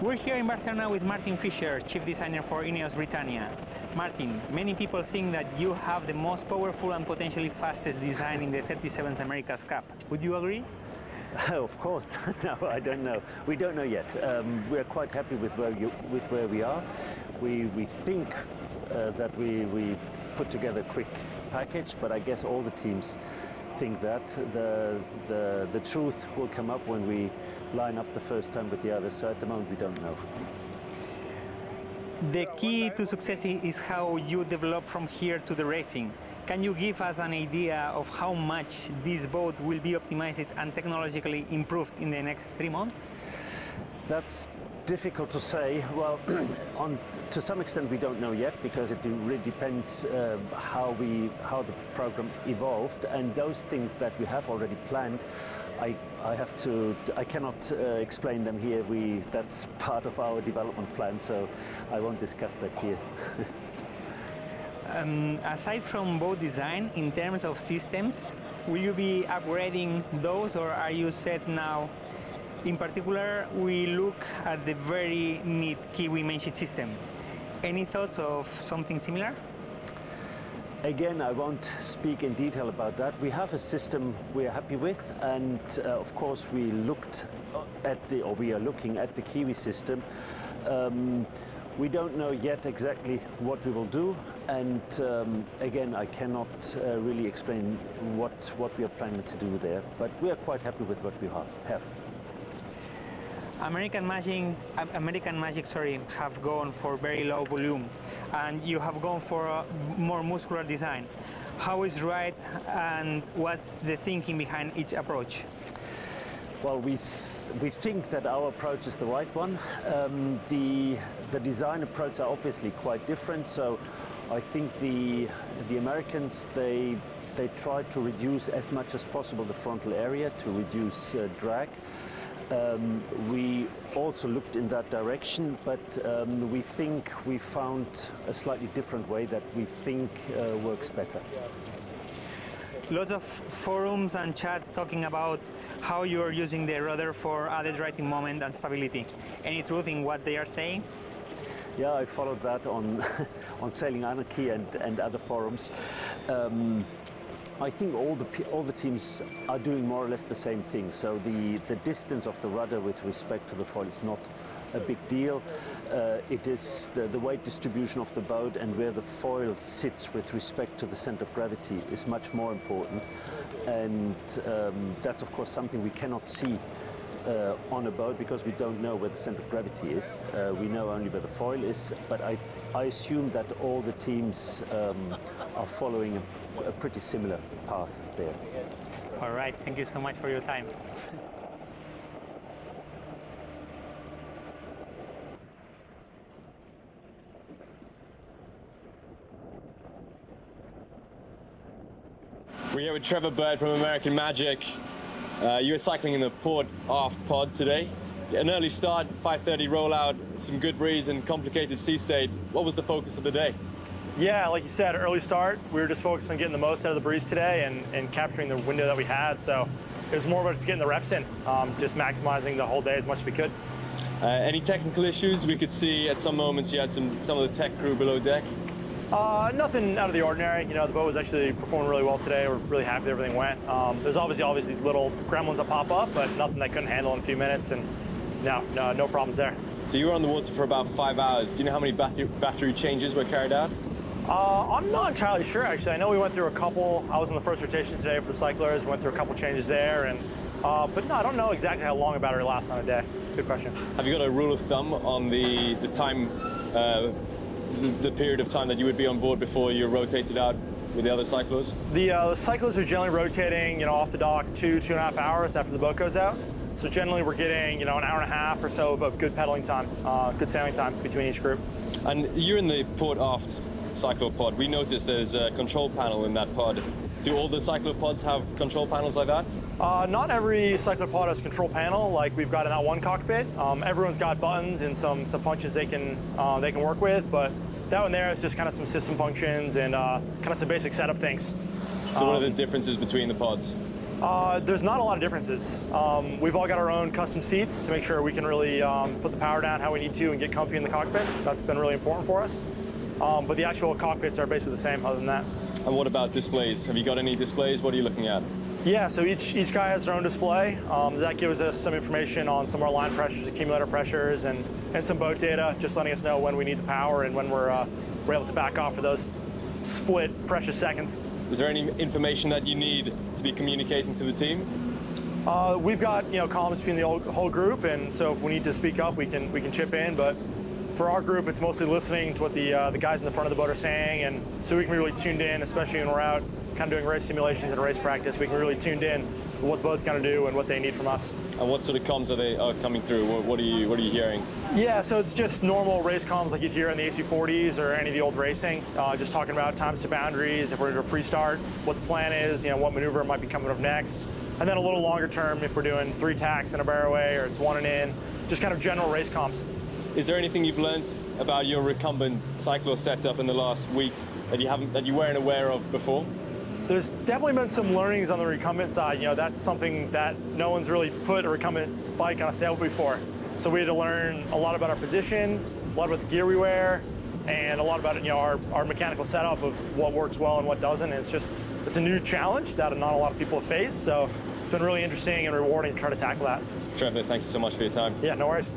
We're here in Barcelona with Martin Fischer, Chief Designer for Ineos Britannia. Martin, many people think that you have the most powerful and potentially fastest design in the 37th America's Cup. Would you agree? Of course. No, I don't know. We don't know yet. We're quite happy with where we are. We think that we put together a quick package, but I guess all the teams think that. The truth will come up when we line up the first time with the others, so at the moment we don't know. The key to success is how you develop from here to the racing. Can you give us an idea of how much this boat will be optimized and technologically improved in the next 3 months? That's difficult to say. Well, to some extent we don't know yet, because it really depends how the program evolved, and those things that we have already planned, I cannot explain them here. That's part of our development plan, so I won't discuss that here. Aside from boat design, in terms of systems, will you be upgrading those, or are you set now? In particular, we look at the very neat Kiwi mainsheet system. Any thoughts of something similar? Again, I won't speak in detail about that. We have a system we are happy with, and of course we are looking at the Kiwi system. We don't know yet exactly what we will do, and again, I cannot really explain what we are planning to do there, but we are quite happy with what we have. American Magic, have gone for very low volume, and you have gone for a more muscular design. How is right, and what's the thinking behind each approach? Well, we think that our approach is the right one. The design approach are obviously quite different, so I think the Americans, they tried to reduce as much as possible the frontal area to reduce drag. We also looked in that direction, but we think we found a slightly different way that we think works better. Lots of forums and chats talking about how you're using the rudder for added riding moment and stability. Any truth in what they are saying? Yeah, I followed that on on Sailing Anarchy and other forums. I think all the teams are doing more or less the same thing. So the distance of the rudder with respect to the foil is not a big deal. It is the weight distribution of the boat and where the foil sits with respect to the center of gravity is much more important. And that's of course something we cannot see on a boat, because we don't know where the center of gravity is. We know only where the foil is, but I assume that all the teams are following a pretty similar path there. All right, thank you so much for your time. We're here with Trevor Bird from American Magic. You were cycling in the port aft pod today. An early start, 5:30 rollout, some good breeze and complicated sea state. What was the focus of the day? Yeah, like you said, early start. We were just focused on getting the most out of the breeze today and capturing the window that we had. So it was more about just getting the reps in, just maximizing the whole day as much as we could. Any technical issues? We could see at some moments you had some of the tech crew below deck. Nothing out of the ordinary. You know, the boat was actually performing really well today. We're really happy that everything went. There's obviously little gremlins that pop up, but nothing that couldn't handle in a few minutes, and no problems there. So you were on the water for about 5 hours. Do you know how many battery changes were carried out? I'm not entirely sure, actually. I know we went through a couple. I was in the first rotation today for the Cyclors. Went through a couple changes there, and but no, I don't know exactly how long a battery lasts on a day. Good question. Have you got a rule of thumb on the time, the period of time that you would be on board before you're rotated out with the other Cyclors? The Cyclors are generally rotating, off the dock 2.5 hours after the boat goes out. So generally we're getting, an hour and a half or so of good pedaling time, good sailing time between each group. And you're in the port aft Cyclor pod. We noticed there's a control panel in that pod. Do all the Cyclor pods have control panels like that? Not every Cyclor pod has a control panel like we've got in that one cockpit. Everyone's got buttons and some functions they can work with, but that one there is just kind of some system functions and kind of some basic setup things. So what are the differences between the pods? There's not a lot of differences. We've all got our own custom seats to make sure we can really put the power down how we need to and get comfy in the cockpits. That's been really important for us. But the actual cockpits are basically the same other than that. And what about displays? Have you got any displays? What are you looking at? Yeah, so each guy has their own display. That gives us some information on some of our line pressures, accumulator pressures, and some boat data, just letting us know when we need the power and when we're able to back off for those split precious seconds. Is there any information that you need to be communicating to the team? We've got columns between the whole group, and so if we need to speak up, we can chip in. But for our group, it's mostly listening to what the guys in the front of the boat are saying, and so we can be really tuned in, especially when we're out kind of doing race simulations and race practice. We can be really tuned in to what the boat's going to do and what they need from us. And what sort of comms are coming through? What are you hearing? Yeah, so it's just normal race comms like you'd hear in the AC40s or any of the old racing, just talking about times to boundaries, if we're going to pre-start, what the plan is, what maneuver might be coming up next. And then a little longer term, if we're doing 3 tacks and a barroway or it's 1 and in, just kind of general race comms. Is there anything you've learned about your recumbent Cyclor setup in the last weeks that you weren't aware of before? There's definitely been some learnings on the recumbent side. That's something that no one's really put a recumbent bike on a sailboat before. So we had to learn a lot about our position, a lot about the gear we wear, and a lot about our mechanical setup of what works well and what doesn't. And it's a new challenge that not a lot of people have faced. So it's been really interesting and rewarding to try to tackle that. Trevor, thank you so much for your time. Yeah, no worries.